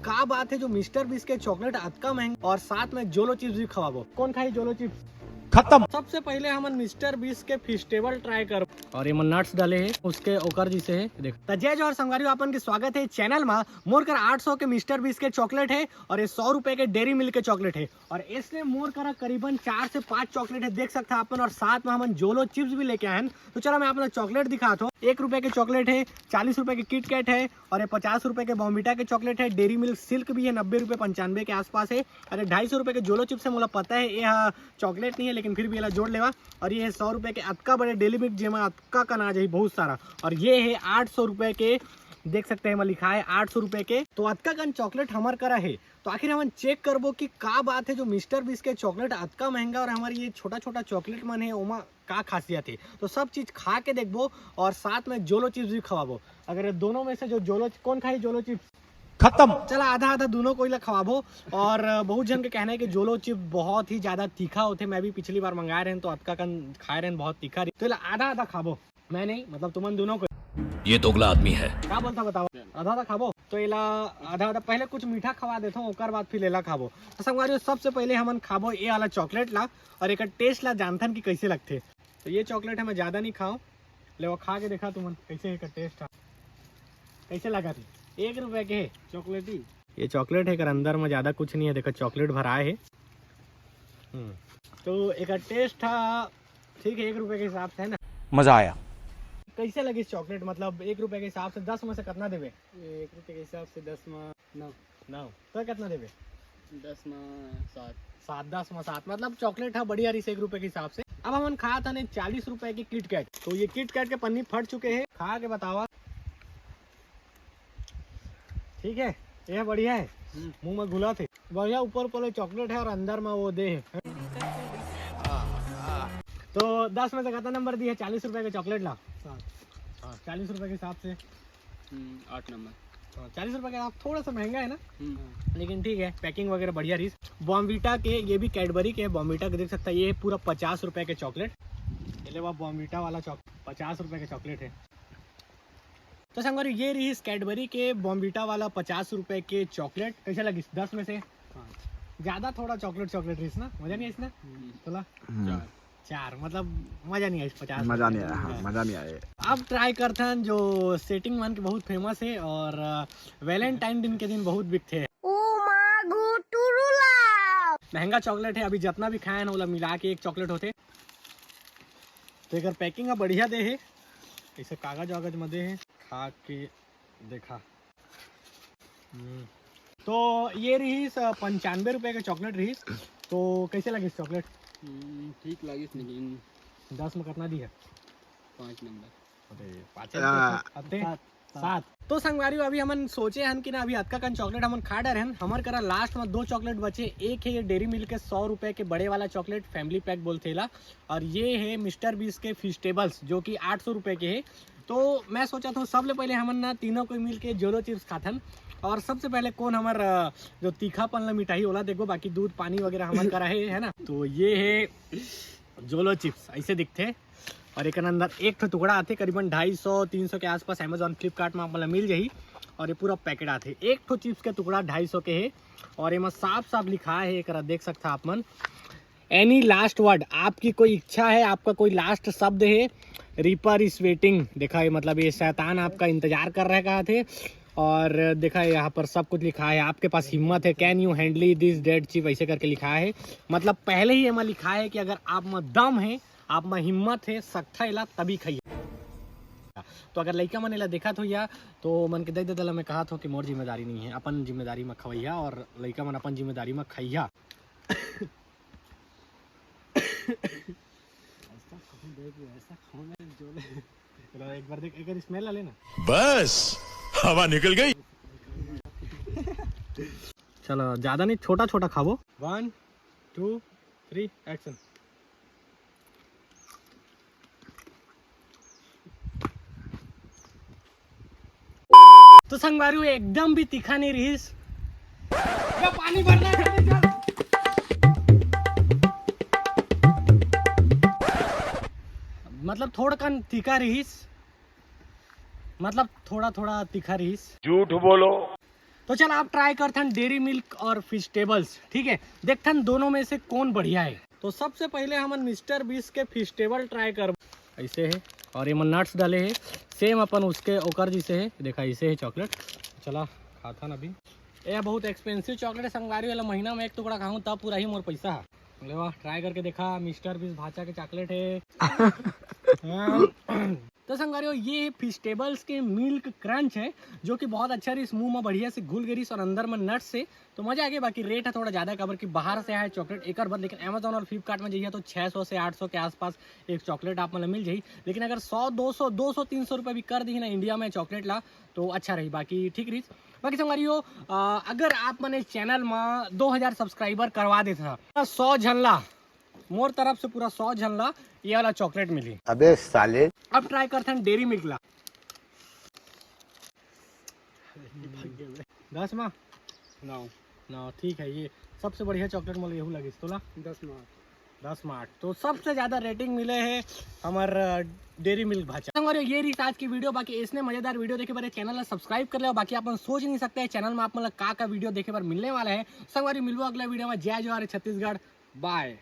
का बात है जो मिस्टर बीस के चॉकलेट अतका महंगा और साथ में जोलो चिप्स भी खवाबो। कौन खाई जोलो चिप्स? खत्म। सबसे पहले हम मिस्टर बीस के फेस्टिवल ट्राई कर और ये नट्स डाले हैं उसके ओकर जिसे है देख। तो जय जोहर संगवारी अपन के स्वागत है चैनल में। मोर कर 800 के मिस्टर बीस के चॉकलेट है और ये 100 रुपए के डेरी मिल्क के चॉकलेट है और इसमें मोर कर करीबन 4 से 5 चॉकलेट है देख सकते हैं अपन। और साथ में हम जोलो चिप्स भी लेके आए हैं। तो चलो मैं अपना चॉकलेट दिखाता हूँ। 1 रुपए के चॉकलेट है, 40 रुपए के किटकैट है और ये 50 रुपए के बॉर्नविटा के चॉकलेट है। डेरी मिल्क सिल्क भी है 90 रुपए 95 के आसपास है। अरे 250 रुपए के जोलो चिप्स है। मुझे पता है ये चॉकलेट नहीं है लेकिन फिर भी ये जोड़ लेवा। और ये है 100 रुपए के अतका बड़े डेली मिल्क जेमा अतका का नाज है बहुत सारा। और ये है 800 रुपए के, देख सकते हैं मैं लिखा है 800 रुपए के। तो अतका कन चॉकलेट हमार करा है। तो आखिर हम चेक करबो कि का बात है जो मिस्टर बीस के चॉकलेट अतका महंगा और हमारी ये छोटा छोटा चॉकलेट मन है ओमा का खासियत है। तो सब चीज खा के देखबो और साथ में जोलो चिप्स भी खवाबो। अगर ये दोनों में से जो जोलो, कौन खाई जोलो चिप्स? खत्म। चला आधा आधा दोनों को ही खवाबो। और बहुत जन के कहना है कि जोलो चिप्स बहुत ही ज्यादा तीखा होते। मैं भी पिछली बार मंगाए रहे तो अतका कन खाए रहे बहुत तीखा। तो आधा आधा खाबो, मैं नहीं मतलब तुमन दोनों को। ये दोगला आदमी है। क्या बोलता बताओ? आधा आधा खाबो। तो इला आधा आधा पहले कुछ मीठा खवा देता हूँ ओकर बाद फिर लेला खाबो। तो संगवारी सबसे पहले हमन खाबो ये वाला चॉकलेट ला और एक टेस्ट ला जानथन कि कैसे लगते। तो ये चॉकलेट है मैं ज्यादा नहीं खाऊं, ले वो खा के देखा तुमन कैसे है टेस्ट कैसे लगा थी। 1 रुपए के है चॉकलेट ही। ये चॉकलेट है कर अंदर में ज्यादा कुछ नहीं है, देखो चॉकलेट भराए है। तो एक टेस्ट था ठीक है 1 रुपए के हिसाब से है ना। मजा आया। कैसे लगी चॉकलेट? मतलब 1 रुपए के हिसाब से 10 में से कितना देवे? 1 रुपए के हिसाब से 10 में 9 तो कितना देवे? 10 में 7 10 में 7 मतलब चॉकलेट है बढ़िया रही 1 रुपए के हिसाब से। अब हम खा था 40 रुपए की किटकैट। तो ये किटकैट के पन्नी फट चुके हैं, खा के बतावा। ठीक है, ये बढ़िया है, मुंह में घुला थे बढ़िया। ऊपर ऊपर चॉकलेट है और अंदर में वो दे है। तो 10 में से कितना नंबर दिया? 40 रुपए के चॉकलेट ला। 40 रुपए के हिसाब से 8 नंबर। 40 रुपए का थोड़ा सा महंगा है ना, लेकिन ठीक है पैकिंग वगैरह बढ़िया रही। बॉर्नविटा के, ये भी कैडबरी के बॉर्नविटा के देख सकता है। ये पूरा 50 रुपए के चॉकलेट। ये वो बॉर्नविटा वाला 50 रुपए के चॉकलेट है। तो संगवारी ये रही कैडबरी के बॉर्नविटा वाला 50 रुपए के चॉकलेट। कैसे लगी 10 में से? ज्यादा थोड़ा चॉकलेट रही ना, मजा नहीं आई इसमें? चला 4 मतलब मजा नहीं आई 50। मजा नहीं आया, मजा नहीं आया। अब ट्राई करते हैं जो सेटिंग वन के बहुत फेमस है और वैलेंटाइन दिन के दिन बहुत बिकते हैं। महंगा चॉकलेट है। अभी जितना भी खाए ना वो मिला के 1 चॉकलेट होते। तो एक पैकिंग बढ़िया दे है, ऐसे कागज वागज में दे है। खा के देखा। तो ये रही 95 रुपए के चॉकलेट रही। तो कैसे लगी चॉकलेट? ठीक लगी लेकिन 10 में कितना दी है? 5 नंबर। अरे 7। तो संगवारी अभी हमन सोचे हन कि ना अभी अतका कन चॉकलेट हमन खा डर हन। हमार करा लास्ट में 2 चॉकलेट बचे। एक है ये डेरी मिल्क के 100 रुपए के बड़े वाला चॉकलेट, फैमिली पैक बोलते ला। और ये है मिस्टर बीस के फेस्टिवल्स जो कि 800 रुपए के है। तो मैं सोचा था सबसे पहले हमन ना तीनों को मिल के जोलो चिप्स खाथन। और सबसे पहले कौन हमार जो तीखापन ला मिठाई वाला देखो, बाकी दूध पानी वगैरह हमार करा है ना। तो ये है जोलो चिप्स, ऐसे दिखते। और एक अंदर एक टुकड़ा आते करीबन 250-300 के आसपास। अमेजोन फ्लिपकार्ट में आपको मिल जाही। और ये पूरा पैकेट आते। एक ठो चिप्स के टुकड़ा 250 के है। और ये में साफ साफ लिखा है, एक देख सकता आप मन, एनी लास्ट वर्ड, आपकी कोई इच्छा है, आपका कोई लास्ट शब्द है, रीपर इज वेटिंग। देखा है मतलब ये शैतान आपका इंतजार कर रहे कहा थे। और देखा है यहाँ पर सब कुछ लिखा है, आपके पास हिम्मत है, can you handle this dead chip, ऐसे करके लिखा है। मतलब पहले ही हमें लिखा है कि अगर आप में दम है, आप में हिम्मत है, सख्ता इला तभी खाइए। तो अगर लड़का मन इला देखा तो या तो मन के दे दला में कहा था कि मोर जिम्मेदारी नहीं है, अपन जिम्मेदारी में खवैया और लड़का मन अपन जिम्मेदारी में खैया। एक बार देख, एक बार स्मेल लेना। बस हवा निकल गई। चलो ज्यादा नहीं, छोटा छोटा खाओ। 1 2 3 एक्शन। तो संगवारी एकदम भी तीखा नहीं रहीस। पानी भरना है। मतलब थोड़ा कन तीखा रहीस, मतलब थोड़ा थोड़ा तीखा रहीस। झूठ बोलो। तो चल आप ट्राई करथन डेरी मिल्क और फिशटेबल्स, ठीक है, देखथन दोनों में से कौन बढ़िया है। तो सबसे पहले हमन मिस्टर बीस के फिशटेबल ट्राई कर, ऐसे है और ये नट्स डाले है सेम अपन उसके ओकर जैसे है, देखा ऐसे है चॉकलेट। चला खाथन अभी, ये बहुत एक्सपेंसिव चॉकलेट है संगवारी वाला, महीना में एक टुकड़ा खाऊं तब पूरा ही मोर पैसा है। बोले वाह, ट्राई करके देखा, मिस्टर बीस भाचा के चॉकलेट है। तो संगवारियों ये फिशटेबल्स के मिल्क क्रंच है जो कि बहुत अच्छा रही, मुंह में बढ़िया से घुल गई और अंदर में नट्स से तो मजा आ गया। बाकी रेट है थोड़ा ज्यादा काबर कि बाहर से आया चॉकलेट एक बार, लेकिन अमेजोन और फ्लिपकार्ट में जाइए तो 600 से 800 के आसपास एक चॉकलेट आप मतलब मिल जाए। लेकिन अगर 100 200 200 300 रुपये भी कर दी ना इंडिया में चॉकलेट ला तो अच्छा रही, बाकी ठीक रही। बाकी संगवारियों अगर आप मैंने चैनल में 2000 सब्सक्राइबर करवा देता 100 झनला मोर तरफ से पूरा 100 झनला ये वाला चॉकलेट मिली। अबे साले। अब ट्राई करते हैं डेरी मिल्क ला 10 में 9 ठीक है। ये सबसे बढ़िया चॉकलेट मुझे यही लगी तोला 10 में 10 में 8। तो सबसे ज्यादा रेटिंग मिले है हमारे डेरी मिल्क भाचा। हमारे ये रही आज की वीडियो। बाकी इसने मजेदार वीडियो देखे बारे चैनल सब्सक्राइब कर ले। बाकी आप सोच नहीं सकते चैनल में आप मतलब का वीडियो देखे बार मिलने वाला है। संगवारी मिलवा अगला वीडियो में। जय जवाहर छत्तीसगढ़, बाय।